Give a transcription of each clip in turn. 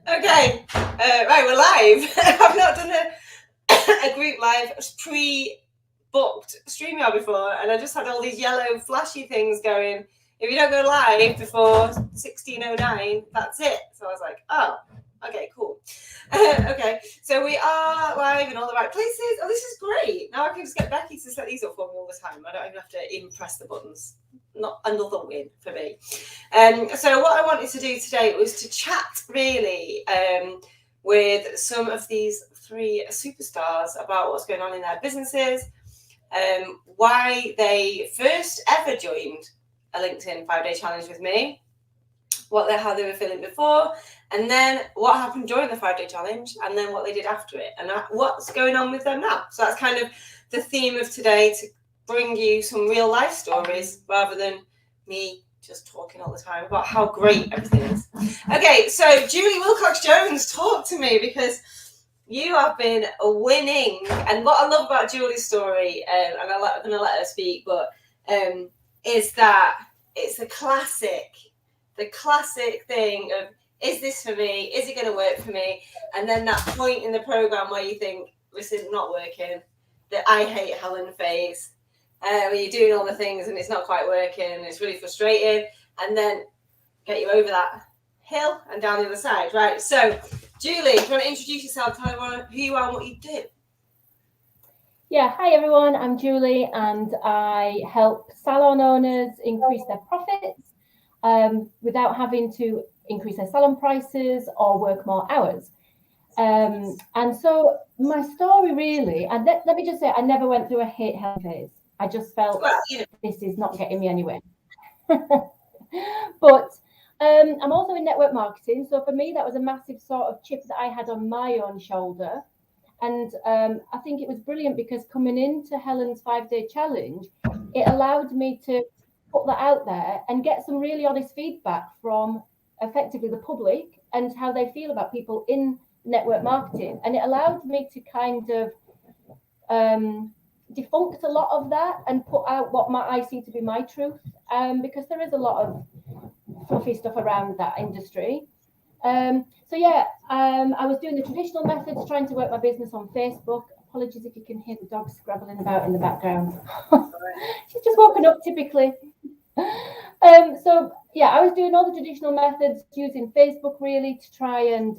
Okay, right, we're live. I've not done a group live pre-booked StreamYard before, and I just had all these yellow flashy things going. If you don't go live before 16:09, that's it. So I was like, oh, okay, cool. Okay, so we are live in all the right places. Oh, this is great. Now I can just get Becky to set these up for me all the time. I don't even have to even press the buttons. Not another win for me. So what I wanted to do today was to chat really with some of these three superstars about what's going on in their businesses, why they first ever joined a LinkedIn 5-day challenge with me, how they were feeling before, and then what happened during the 5-day challenge, and then what they did after it, and what's going on with them now. So that's kind of the theme of today, to bring you some real life stories rather than me just talking all the time about how great everything is. Okay, so Julie Wilcox-Jones, talk to me, because you have been winning. And what I love about Julie's story, and I'm going to let her speak, but is that it's the classic thing of, is this for me? Is it going to work for me? And then that point in the program where you think, this is not working, the I hate Helen phase, where you're doing all the things and it's not quite working and it's really frustrating, and then get you over that hill and down the other side, right? So, Julie, do you want to introduce yourself, tell everyone who you are and what you do? Yeah, hi everyone, I'm Julie, and I help salon owners increase their profits without having to increase their salon prices or work more hours. And so my story really, and let me just say, I never went through a hate hell phase. I just felt, this is not getting me anywhere. But I'm also in network marketing. So for me, that was a massive sort of chip that I had on my own shoulder. And I think it was brilliant because coming into Helen's 5-day challenge, it allowed me to put that out there and get some really honest feedback from effectively the public and how they feel about people in network marketing. And it allowed me to kind of defunct a lot of that and put out what I see to be my truth, because there is a lot of fluffy stuff around that industry. I was doing the traditional methods, trying to work my business on Facebook. Apologies if you can hear the dog scrabbling about in the background. She's just woken up typically. I was doing all the traditional methods using Facebook really to try and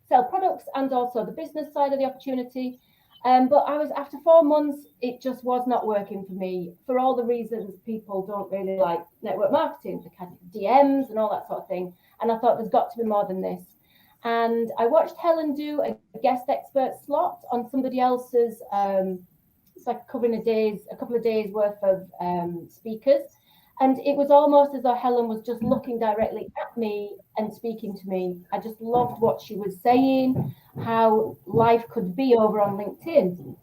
sell products and also the business side of the opportunity. But I was, after 4 months, it just was not working for me for all the reasons people don't really like network marketing, the kind of DMs and all that sort of thing. And I thought there's got to be more than this. And I watched Helen do a guest expert slot on somebody else's, it's like covering a couple of days worth of speakers. And it was almost as though Helen was just looking directly at me and speaking to me. I just loved what she was saying, how life could be over on LinkedIn.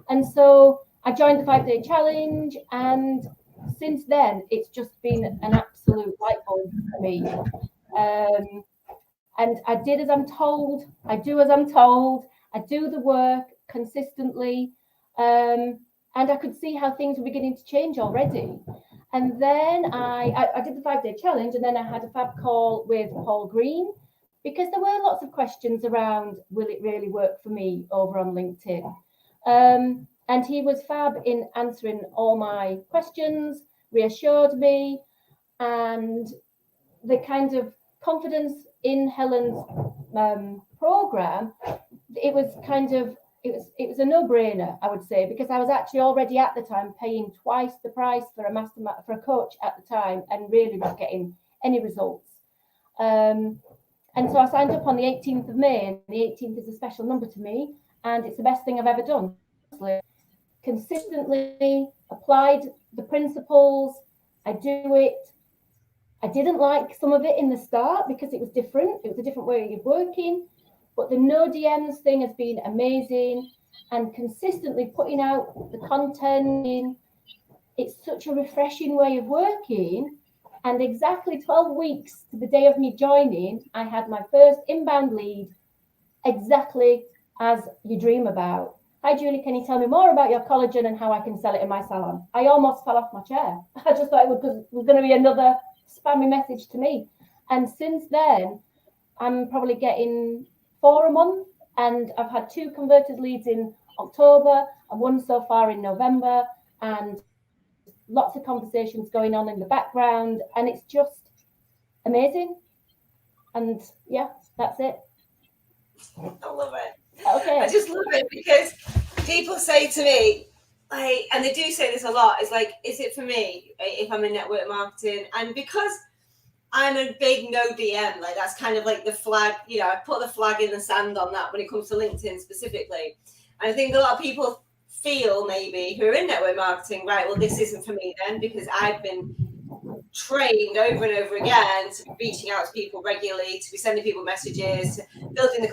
And so I joined the 5-day challenge, and since then, it's just been an absolute light bulb for me. And I did as I'm told, I do as I'm told, I do the work consistently, and I could see how things were beginning to change already. And then I did the 5-day challenge, and then I had a fab call with Paul Green, because there were lots of questions around, will it really work for me over on LinkedIn? And he was fab in answering all my questions, reassured me, and the kind of confidence in Helen's program, it was a no-brainer, I would say, because I was actually already at the time paying twice the price for a coach at the time and really not getting any results. And so I signed up on the 18th of May, and the 18th is a special number to me, and it's the best thing I've ever done. Consistently applied the principles, I do it. I didn't like some of it in the start because it was different. It was a different way of working. But the no DMs thing has been amazing, and consistently putting out the content. It's such a refreshing way of working. And exactly 12 weeks to the day of me joining, I had my first inbound lead, exactly as you dream about. Hi, Julie, can you tell me more about your collagen and how I can sell it in my salon? I almost fell off my chair. I just thought it was going to be another spammy message to me. And since then, I'm probably getting 4 a month, and I've had 2 converted leads in October and 1 so far in November, and lots of conversations going on in the background, and it's just amazing. And yeah, that's it. I love it. Okay. I just love it because people say to me, and they do say this a lot, it's like, is it for me if I'm in network marketing? And because I'm a big no DM, like that's kind of like the flag, I put the flag in the sand on that when it comes to LinkedIn specifically. And I think a lot of people feel maybe who are in network marketing, right, well, this isn't for me then, because I've been trained over and over again to reaching out to people regularly, to be sending people messages, building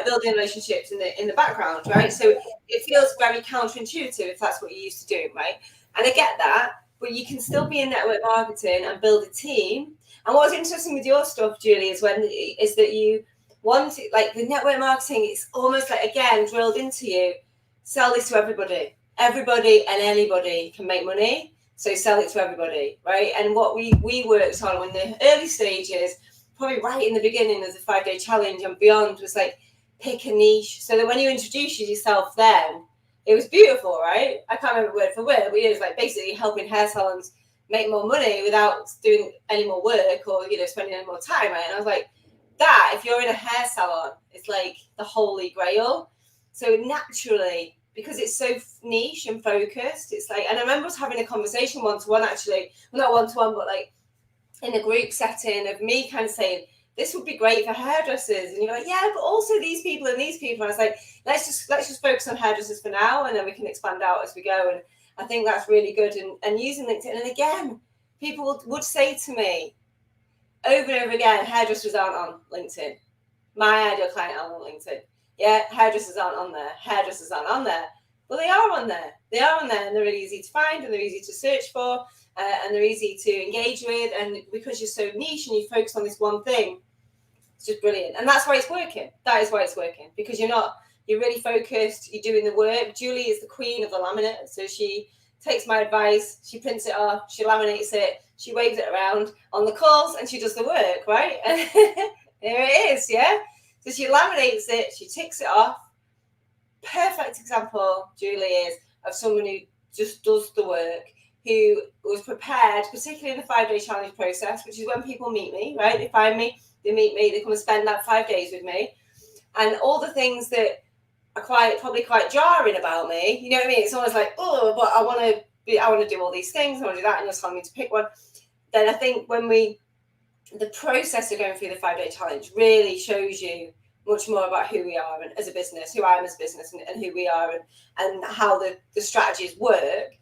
building relationships in the background, right? So it feels very counterintuitive if that's what you're used to doing, right? And I get that, but you can still be in network marketing and build a team. And what's interesting with your stuff, Julie, is that you want to, like, the network marketing is almost like, again, drilled into you. Sell this to everybody. Everybody and anybody can make money. So sell it to everybody, right? And what we worked on in the early stages, probably right in the beginning of the 5-day challenge and beyond, was like, pick a niche. So that when you introduce yourself then, it was beautiful, right? I can't remember word for word, but it was like basically helping hair salons make more money without doing any more work or, spending any more time, right? And I was like, that, if you're in a hair salon, it's like the holy grail. So naturally, because it's so niche and focused, it's like, and I remember us having a conversation one-to-one, actually, well, not one-to-one, but like in a group setting of me kind of saying, this would be great for hairdressers. And you're like, yeah, but also these people and these people. And I was like, let's just focus on hairdressers for now, and then we can expand out as we go. And I think that's really good. And using LinkedIn, and again, people would say to me over and over again, hairdressers aren't on LinkedIn. My ideal client aren't on LinkedIn. Yeah, hairdressers aren't on there. Hairdressers aren't on there. Well, they are on there. They are on there, and they're really easy to find, and they're easy to search for, and they're easy to engage with. And because you're so niche and you focus on this one thing, it's just brilliant. And that's why it's working. That is why it's working, because you're really focused. You're doing the work. Julie is the queen of the laminate, so she takes my advice. She prints it off. She laminates it. She waves it around on the calls, and she does the work, right? And there it is, yeah. So she laminates it, she ticks it off. Perfect example, Julie, is of someone who just does the work, who was prepared, particularly in the 5-day challenge process, which is when people meet me, right? They find me, they meet me, they come and spend that 5 days with me. And all the things that are probably quite jarring about me, you know what I mean? It's always like, oh, but I want to do all these things, I want to do that, and you're telling me to pick one. Then I think the process of going through the 5-day challenge really shows you much more about who we are as a business, who I am as a business, and who we are, and how the strategies work.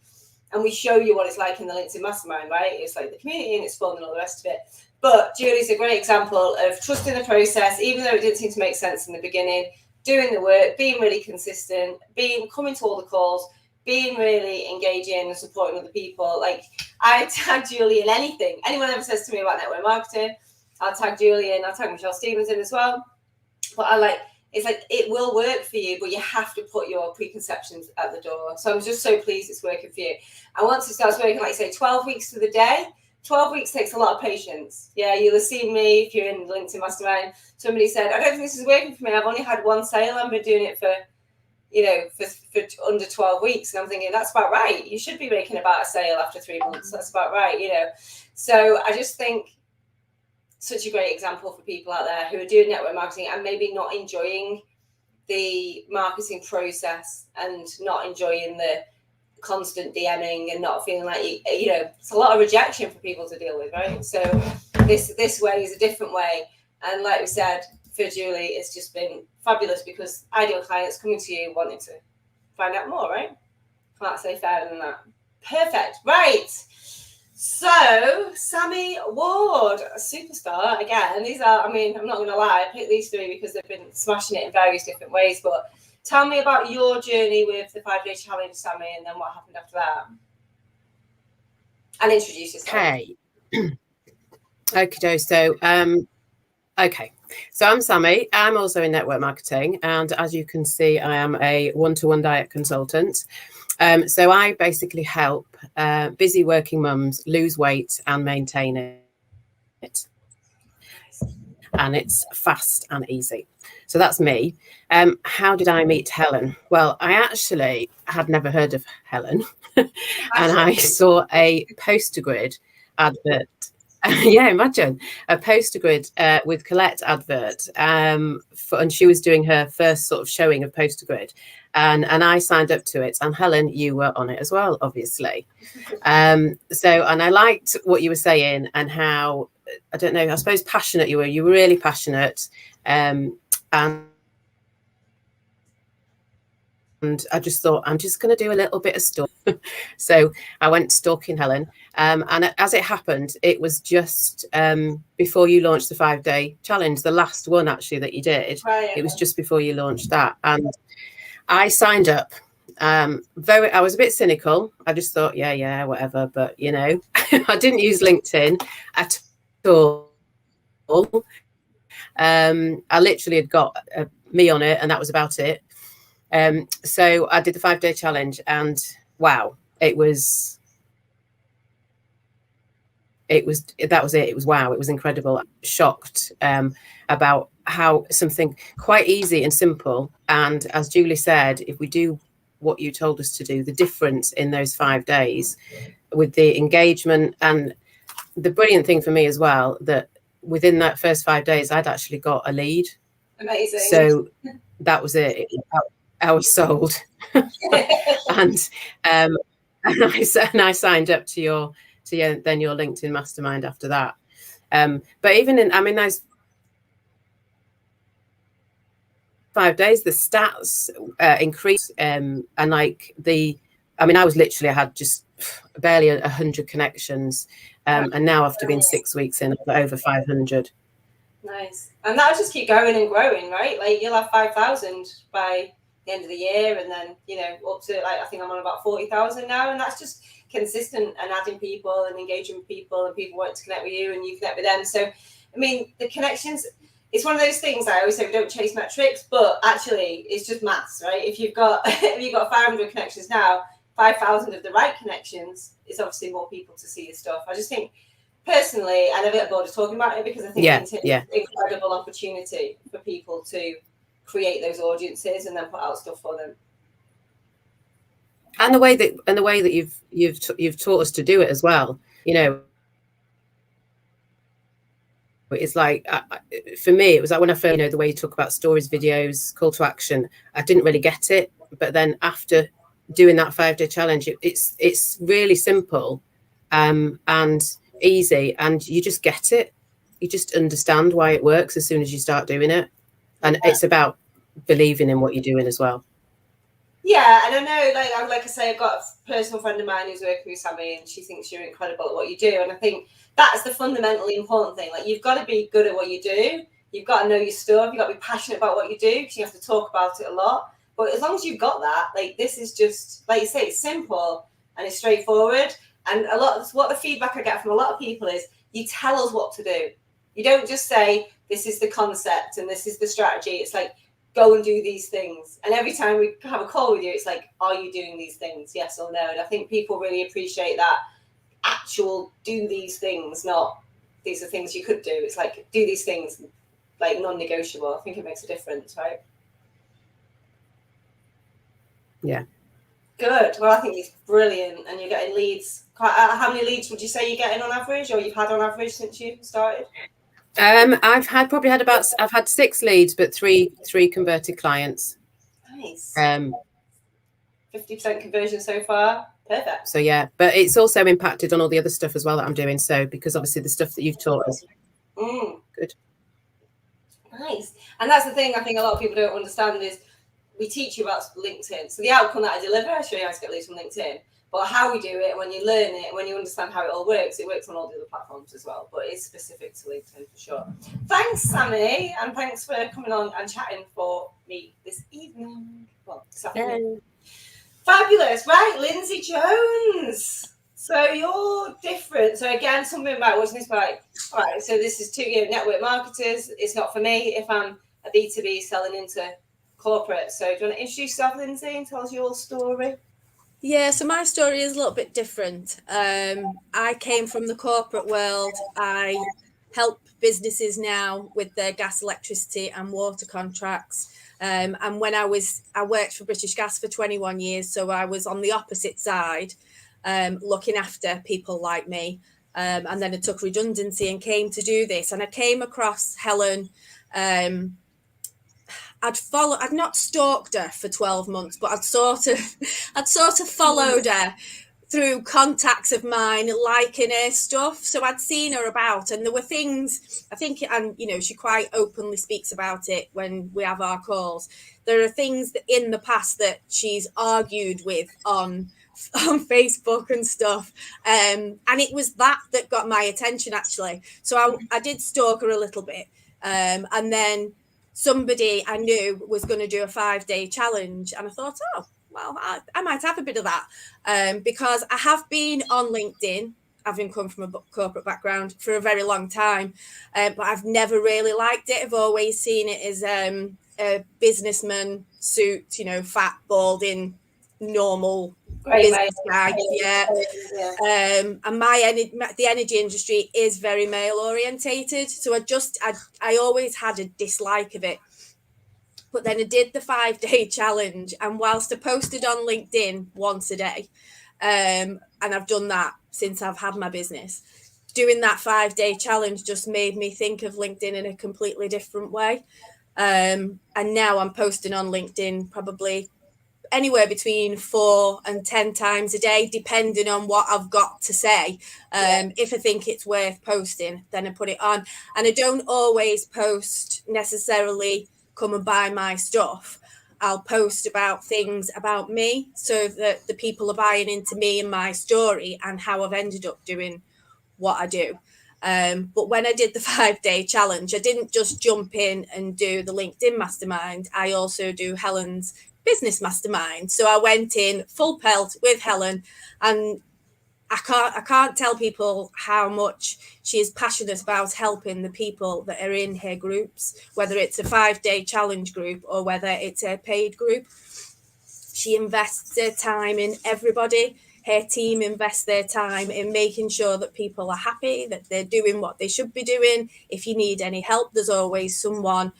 And we show you what it's like in the LinkedIn Mastermind, right? It's like the community and it's fun and all the rest of it. But Julie's a great example of trusting the process, even though it didn't seem to make sense in the beginning, doing the work, being really consistent, coming to all the calls, being really engaging and supporting other people. Like, I tag Julie in anything. Anyone ever says to me about network marketing, I'll tag Julie in, I'll tag Michelle Stevens in as well. But it's like, it will work for you, but you have to put your preconceptions at the door. So I'm just so pleased it's working for you. And once it starts working, like I say, 12 weeks to the day, 12 weeks takes a lot of patience. Yeah, you'll have seen me if you're in the LinkedIn Mastermind. Somebody said, I don't think this is working for me. I've only had one sale. I've been doing it for under 12 weeks. And I'm thinking, that's about right. You should be making about a sale after 3 months. That's about right, So I just think such a great example for people out there who are doing network marketing and maybe not enjoying the marketing process and not enjoying the constant DMing and not feeling like, it's a lot of rejection for people to deal with, right? So this way is a different way. And like we said, for Julie, it's just been fabulous because ideal clients coming to you wanting to find out more, right? Can't say fairer than that. Perfect. Right. So Sammy Ward, a superstar again. These are, I'm not going to lie, I picked these 3 because they've been smashing it in various different ways. But tell me about your journey with the 5-day challenge, Sammy, and then what happened after that. And introduce yourself. Okay. So I'm Sammy. I'm also in network marketing, and as you can see, I am a one-to-one diet consultant. So I basically help busy working mums lose weight and maintain it. and it's fast and easy. So that's me. How did I meet Helen? Well, I actually had never heard of Helen, and I saw a poster grid advert. Yeah, imagine a poster grid with Colette advert, and she was doing her first sort of showing of poster grid, and I signed up to it. And Helen, you were on it as well, obviously. And I liked what you were saying and how, I don't know, I suppose passionate you were. You were really passionate, and I just thought, I'm just going to do a little bit of stuff. So I went stalking Helen. And as it happened, it was just before you launched the 5-day challenge, the last one actually that you did. Right. It was just before you launched that. And I signed up. I was a bit cynical. I just thought, yeah, whatever. But, you know, I didn't use LinkedIn at all. I literally had got me on it, and that was about it. So I did the 5-day challenge, and wow, that was it. It was wow. It was incredible. I'm shocked about how something quite easy and simple. And as Julie said, if we do what you told us to do, the difference in those 5 days with the engagement, and the brilliant thing for me as well, that within that first 5 days, I'd actually got a lead. Amazing. So that was it. I was sold. and I signed up to your LinkedIn mastermind after that. But even in those 5 days, the stats increased, and like I had just barely 100 connections, and now after being 6 weeks in, I've got over 500. Nice. And that'll just keep going and growing, right? Like you'll have 5,000 by the end of the year, and then, you know, up to, like, I think I'm on about 40,000 now, and that's just consistent and adding people and engaging with people, and people want to connect with you and you connect with them. So, I mean, the connections, it's one of those things I always say, we don't chase metrics, but actually it's just maths, right? If you've got 500 connections now, 5,000 of the right connections is obviously more people to see your stuff. I just think, personally, and I'm a bit bored of talking about it, because I think it's an incredible opportunity for people to create those audiences and then put out stuff for them. And the way that you've taught us to do it as well, you know, it's like, for me, it was like when I first, you know, the way you talk about stories, videos, call to action, I didn't really get it. But then after doing that 5-day challenge, it's really simple and easy, and you just get it. You just understand why it works as soon as you start doing it. And it's about believing in what you're doing as well. Yeah, and I know, like I say, I've got a personal friend of mine who's working with Sammy, and she thinks you're incredible at what you do. And I think that's the fundamentally important thing. Like, you've got to be good at what you do. You've got to know your stuff. You've got to be passionate about what you do, because you have to talk about it a lot. But as long as you've got that, like, this is just, like you say, it's simple and it's straightforward. And what the feedback I get from a lot of people is, you tell us what to do. You don't just say, this is the concept and this is the strategy. It's like, go and do these things. And every time we have a call with you, it's like, are you doing these things? Yes or no? And I think people really appreciate that actual do these things, not these are things you could do. It's like, do these things, like, non-negotiable. I think it makes a difference, right? Yeah. Good. Well, I think it's brilliant. And you're getting leads. How many leads would you say you're getting on average, or you've had on average since you started? I've had 6 leads, but three converted clients. Nice. 50% conversion so far. Perfect. So yeah, but it's also impacted on all the other stuff as well that I'm doing. So because obviously the stuff that you've taught us. Good. Nice. And that's the thing I think a lot of people don't understand is we teach you about LinkedIn. So the outcome that I deliver, I show you how to get leads from LinkedIn. But how we do it, when you learn it, when you understand how it all works, it works on all the other platforms as well. But it's specific to LinkedIn for sure. Thanks, Sammy, and thanks for coming on and chatting for me this evening. Well, this afternoon. Fabulous. Right, Lindsay Jones. So you're different. So again, something about watching this, like, all right, so this is 2 year network marketers. It's not for me if I'm a B2B selling into corporate. So do you want to introduce yourself, Lindsay, and tell us your story? Yeah, so my story is a little bit different. I came from the corporate world. I help businesses now with their gas, electricity and water contracts. And when I worked for British Gas for 21 years, so I was on the opposite side, looking after people like me. And then I took redundancy and came to do this. And I came across Helen. I'd not stalked her for 12 months, but I'd sort of followed her through contacts of mine, liking her stuff. So I'd seen her about, and there were things, I think, and she quite openly speaks about it when we have our calls. There are things that in the past that she's argued with on Facebook and stuff. And it was that got my attention, actually. So I did stalk her a little bit. And then somebody I knew was going to do a 5-day challenge. And I thought, oh, well, I might have a bit of that, because I have been on LinkedIn, having come from a corporate background, for a very long time, but I've never really liked it. I've always seen it as a businessman suit, fat, balding, normal business guy. Yeah. And the energy industry is very male orientated, so I always had a dislike of it. But then I did the 5-day challenge, and whilst I posted on LinkedIn once a day, and I've done that since I've had my business, doing that 5-day challenge just made me think of LinkedIn in a completely different way. And now I'm posting on LinkedIn probably anywhere between 4 and 10 times a day, depending on what I've got to say. If I think it's worth posting, then I put it on. And I don't always post necessarily come and buy my stuff. I'll post about things about me, so that the people are buying into me and my story and how I've ended up doing what I do. But when I did the 5-day challenge, I didn't just jump in and do the LinkedIn mastermind. I also do Helen's business mastermind. So I went in full pelt with Helen, and I can't tell people how much she is passionate about helping the people that are in her groups, whether it's a 5-day challenge group or whether it's a paid group. She invests her time in everybody. Her team invests their time in making sure that people are happy, that they're doing what they should be doing. If you need any help, there's always someone.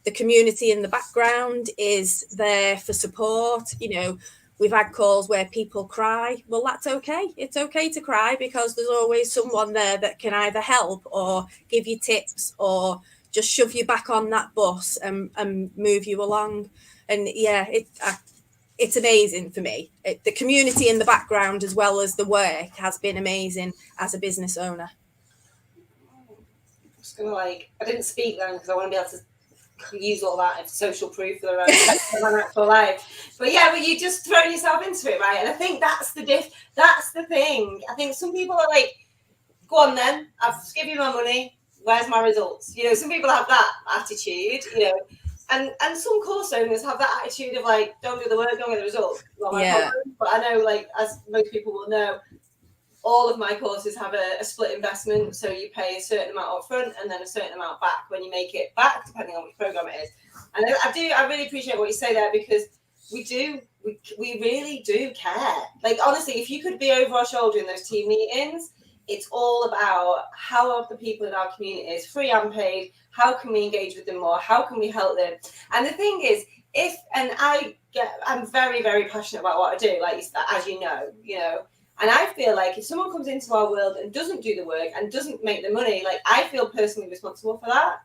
The community in the background is there for support. We've had calls where people cry. Well, that's okay. It's okay to cry, because there's always someone there that can either help or give you tips or just shove you back on that bus and move you along. And yeah, it's amazing for me. The community in the background, as well as the work, has been amazing as a business owner. I'm just gonna I didn't speak then because I want to be able to use all that as social proof for their own actual life. But you just throw yourself into it, right? And I think that's the thing. I think some people are like, go on then, I've given you my money, where's my results? Some people have that attitude, and some course owners have that attitude of don't do the work, don't get the results. Not my problem. But I know, as most people will know, all of my courses have a split investment, so you pay a certain amount up front and then a certain amount back when you make it back, depending on which program it is. And I really appreciate what you say there, because we really do care. Honestly, if you could be over our shoulder in those team meetings, it's all about how are the people in our communities, free and paid, how can we engage with them more, how can we help them? And the thing is, I'm very, very passionate about what I do, as you know. And I feel like if someone comes into our world and doesn't do the work and doesn't make the money, I feel personally responsible for that.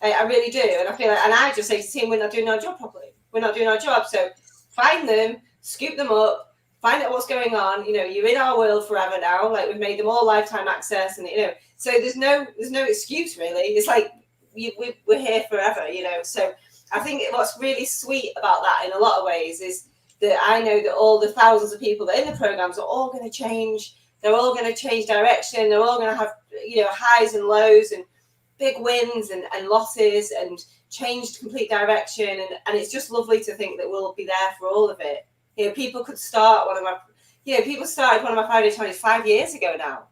I really do. And I feel and I just say to the team, we're not doing our job properly. We're not doing our job. So find them, scoop them up, find out what's going on. You're in our world forever now. We've made them all lifetime access, and so there's no excuse really. It's we're here forever. So I think what's really sweet about that in a lot of ways is that I know that all the thousands of people that are in the programs are all going to change. They're all going to change direction. They're all going to have, highs and lows and big wins and losses and changed complete direction. And it's just lovely to think that we'll be there for all of it. People could start people started one of my 5-day challenges 5 years ago now,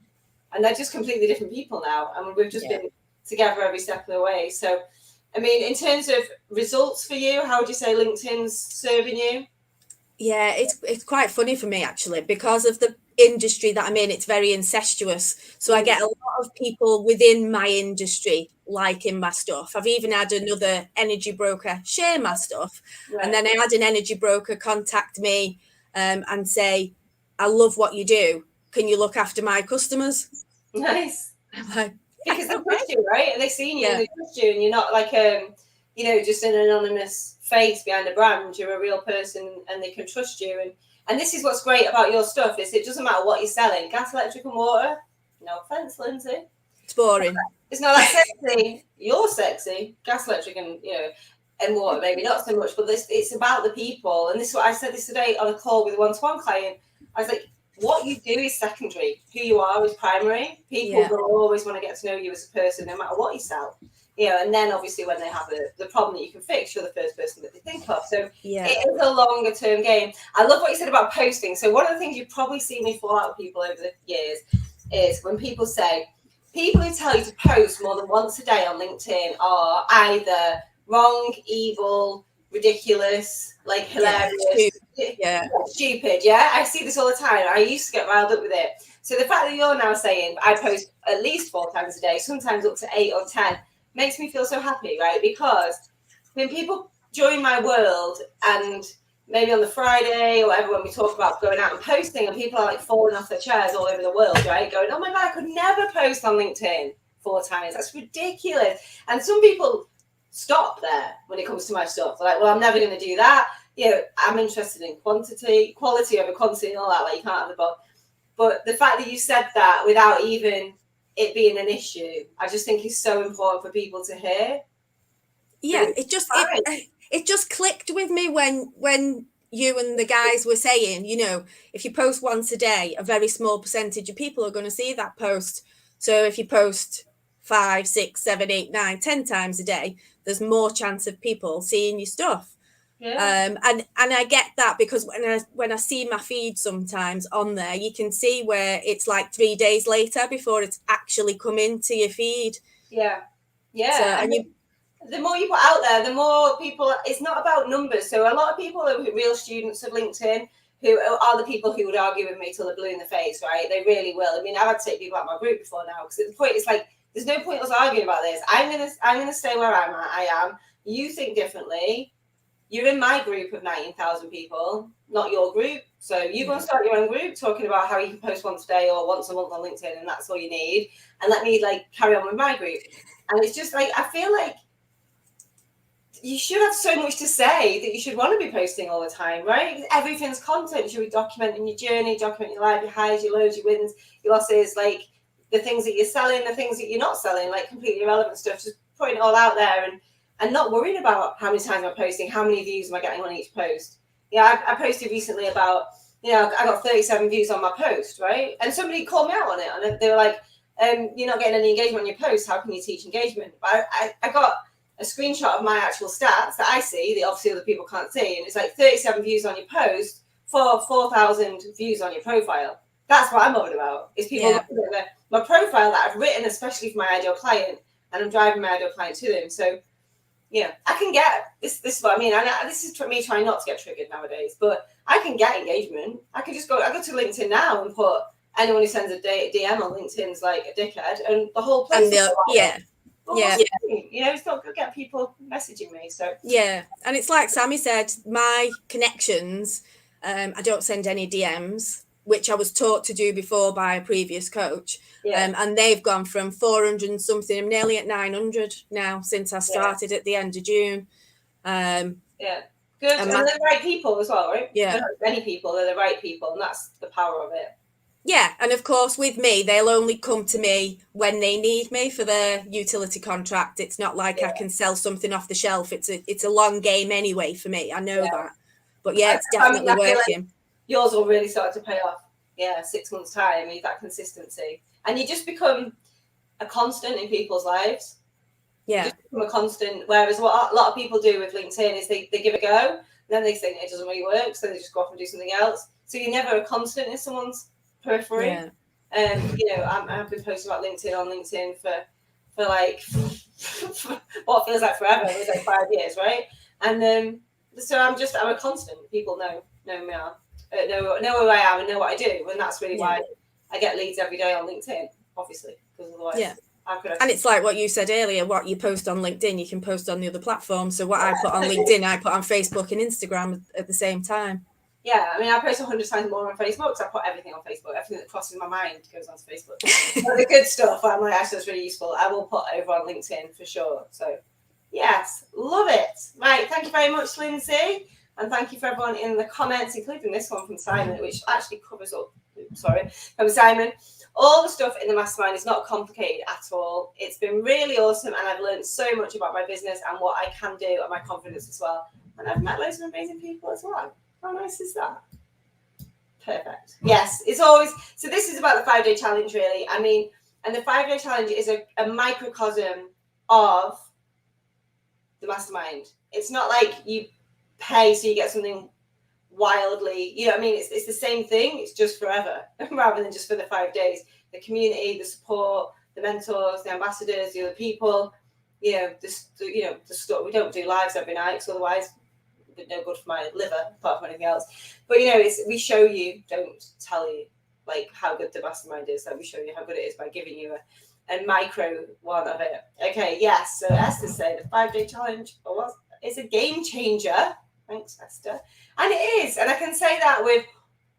and they're just completely different people now. And we've just been together every step of the way. So, I mean, in terms of results for you, how would you say LinkedIn's serving you? Yeah, it's quite funny for me, actually, because of the industry that I'm in, it's very incestuous. So I get a lot of people within my industry liking my stuff. I've even had another energy broker share my stuff. Right. And then I had an energy broker contact me and say, I love what you do. Can you look after my customers? Nice. I'm like, Because they trust you, right? And they've seen you Yeah. and they trust you, and you're not like you know, just an anonymous face behind a brand. You're a real person, and they can trust you. And this is what's great about your stuff is it doesn't matter what you're selling. Gas, electric, and water. No offense, Lindsay. it's boring. It's not that sexy. You're sexy. Gas, electric, and and water maybe not so much. But it's about the people. And this is what I said this today on a call with a one-to-one client. I was like, what you do is secondary. Who you are is primary. People will always want to get to know you as a person, no matter what you sell. And then obviously when they have the problem that you can fix, you're the first person that they think of. So it is a longer term game. I love what you said about posting. So one of the things you've probably seen me fall out with people over the years is when people say, people who tell you to post more than once a day on LinkedIn are either wrong, evil, ridiculous, like hilarious, stupid. I see this all the time. I used to get riled up with it. So the fact that you're now saying I post at least 4 times a day, sometimes up to 8 or 10, makes me feel so happy, right? Because when people join my world and maybe on the Friday or whatever, when we talk about going out and posting, and people are like falling off their chairs all over the world, right? Going, oh my God, I could never post on LinkedIn 4 times. That's ridiculous. And some people stop there when it comes to my stuff. They're like, well, I'm never going to do that. I'm interested in quality over quantity and all that. Like, you can't have the both. But the fact that you said that without even it being an issue, I just think is so important for people to hear. Yeah, it just clicked with me when you and the guys were saying, if you post once a day, a very small percentage of people are going to see that post. So if you post 5, 6, 7, 8, 9, 10 times a day, there's more chance of people seeing your stuff. And I get that, because when I see my feed sometimes on there, you can see where it's like 3 days later before it's actually come into your feed. So, the more you put out there, the more people. It's not about numbers. So a lot of people are real students of LinkedIn who are the people who would argue with me till they're blue in the face, right? They really will. I mean, I've had to take people out of my group before now, because at the point it's like there's no point us arguing about this. I'm gonna stay where I'm at. I am. You think differently. You're in my group of 19,000 people, not your group. So you're going to start your own group talking about how you can post once a day or once a month on LinkedIn, and that's all you need. And let me carry on with my group. And it's just I feel like you should have so much to say that you should want to be posting all the time, right? Everything's content. You should be documenting your journey, documenting your life, your highs, your lows, your wins, your losses, the things that you're selling, the things that you're not selling, completely irrelevant stuff. Just putting it all out there and not worrying about how many times I'm posting, how many views am I getting on each post. I posted recently about, I got 37 views on my post, right? And somebody called me out on it, and they were like, you're not getting any engagement on your post. How can you teach engagement? But I got a screenshot of my actual stats that I see, that obviously other people can't see, and it's 37 views on your post for 4,000 views on your profile. That's what I'm bothered about, is people looking at my profile that I've written especially for my ideal client, and I'm driving my ideal client to them. So I can get this is what I mean. This is me trying not to get triggered nowadays, but I can get engagement. I can just go to LinkedIn now and put anyone who sends a DM on LinkedIn's like a dickhead, and the whole place it's not good to get people messaging me. So and it's like Sammy said, my connections, I don't send any DMs, which I was taught to do before by a previous coach. And they've gone from 400 and something. I'm nearly at 900 now since I started at the end of June. Good. And they're the right people as well, right? They're not many people, they're the right people, and that's the power of it. Yeah, and of course with me, they'll only come to me when they need me for their utility contract. It's not like I can sell something off the shelf. It's a long game anyway for me. I know that. But it's definitely working. Yours will really start to pay off. 6 months' time, you need that consistency. And you just become a constant in people's lives. You just become a constant. Whereas what a lot of people do with LinkedIn is they give it a go, and then they think it doesn't really work, so they just go off and do something else. So you're never a constant in someone's periphery. I've been posting about LinkedIn on LinkedIn for like what feels like forever. It was like 5 years, right? And so I'm a constant. People know me now. know who I am and know what I do. And that's really why I get leads every day on LinkedIn, obviously, because otherwise, how could I? And it's like what you said earlier, what you post on LinkedIn, you can post on the other platforms. So what I put on LinkedIn, I put on Facebook and Instagram at the same time. Yeah, I mean, I post 100 times more on Facebook because I put everything on Facebook. Everything that crosses my mind goes onto Facebook. So the good stuff, I'm like, actually, that's really useful. I will put over on LinkedIn for sure. So, yes, love it. Right, thank you very much, Lindsay. And thank you for everyone in the comments, including this one from Simon, which actually covers up, from Simon. All the stuff in the mastermind is not complicated at all. It's been really awesome, and I've learned so much about my business and what I can do and my confidence as well. And I've met loads of amazing people as well. How nice is that? Perfect. Yes, it's always, so this is about the 5-day challenge, really. I mean, and the 5-day challenge is a microcosm of the mastermind. It's not like you pay so you get something wildly, you know what I mean? It's the same thing, it's just forever rather than just for the 5 days. The community, the support, the mentors, the ambassadors, the other people, the stuff. We don't do lives every night, because otherwise it's no good for my liver apart from anything else. But we show you, don't tell you like how good the mastermind is. Like, we show you how good it is by giving you a micro one of it. Okay, yes. So Esther said the 5-day challenge is a game changer. Thanks, Esther. And it is. And I can say that with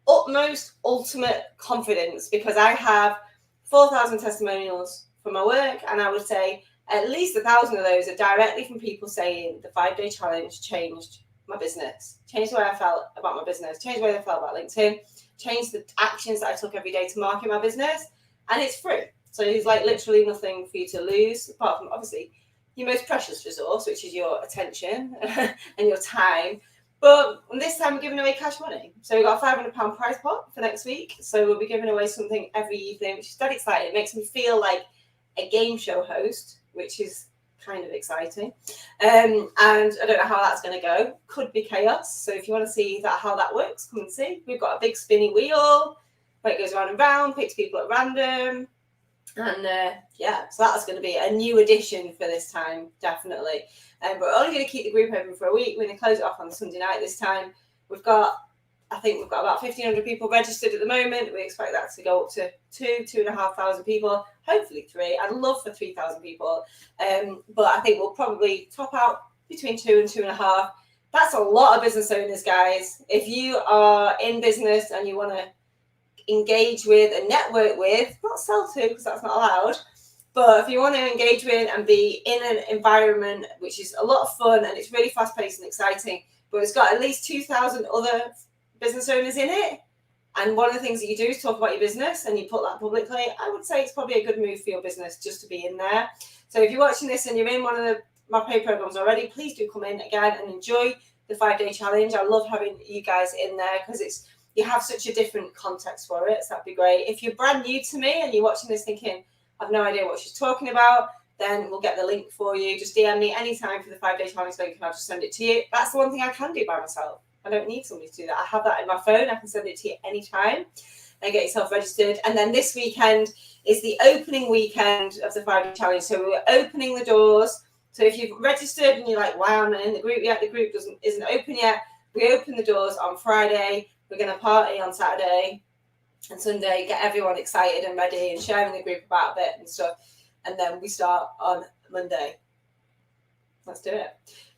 utmost ultimate confidence, because I have 4,000 testimonials from my work, and I would say at least 1,000 of those are directly from people saying the 5-day challenge changed my business, changed the way I felt about my business, changed the way I felt about LinkedIn, changed the actions that I took every day to market my business. And it's free. So there's like literally nothing for you to lose, apart from obviously your most precious resource, which is your attention and your time. But this time we're giving away cash money. So we've got a £500 prize pot for next week. So we'll be giving away something every evening, which is dead exciting. It makes me feel like a game show host, which is kind of exciting. And I don't know how that's going to go. Could be chaos. So if you want to see how that works, come and see. We've got a big spinning wheel where it goes round and round, picks people at random. And so that's going to be a new addition for this time, definitely. But we're only going to keep the group open for a week. We're going to close it off on Sunday night this time. I think we've got about 1,500 people registered at the moment. We expect that to go up to 2,500 people, hopefully 3. I'd love for 3,000 people. But I think we'll probably top out between 2 and 2.5. That's a lot of business owners, guys. If you are in business and you want to engage with and network with, not sell to because that's not allowed, but if you want to engage with and be in an environment which is a lot of fun and it's really fast paced and exciting, but it's got at least 2,000 other business owners in it, and one of the things that you do is talk about your business and you put that publicly, I would say it's probably a good move for your business just to be in there. So if you're watching this and you're in one of my paid programs already, please do come in again and enjoy the 5-day challenge. I love having you guys in there because you have such a different context for it. So that'd be great. If you're brand new to me and you're watching this thinking, I've no idea what she's talking about, then we'll get the link for you. Just DM me anytime for the 5-day challenge link and I'll just send it to you. That's the one thing I can do by myself. I don't need somebody to do that. I have that in my phone. I can send it to you anytime and get yourself registered. And then this weekend is the opening weekend of the 5-day challenge. So we're opening the doors. So if you've registered and you're like, wow, I'm not in the group yet, the group isn't open yet, we open the doors on Friday. We're going to party on Saturday and Sunday, get everyone excited and ready and sharing the group about it and stuff. And then we start on Monday. Let's do it.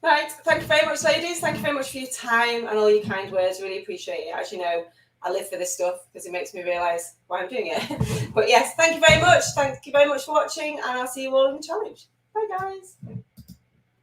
Right. Thank you very much, ladies. Thank you very much for your time and all your kind words. Really appreciate it. As you know, I live for this stuff because it makes me realise why I'm doing it. But yes, thank you very much. Thank you very much for watching, and I'll see you all in the challenge. Bye, guys.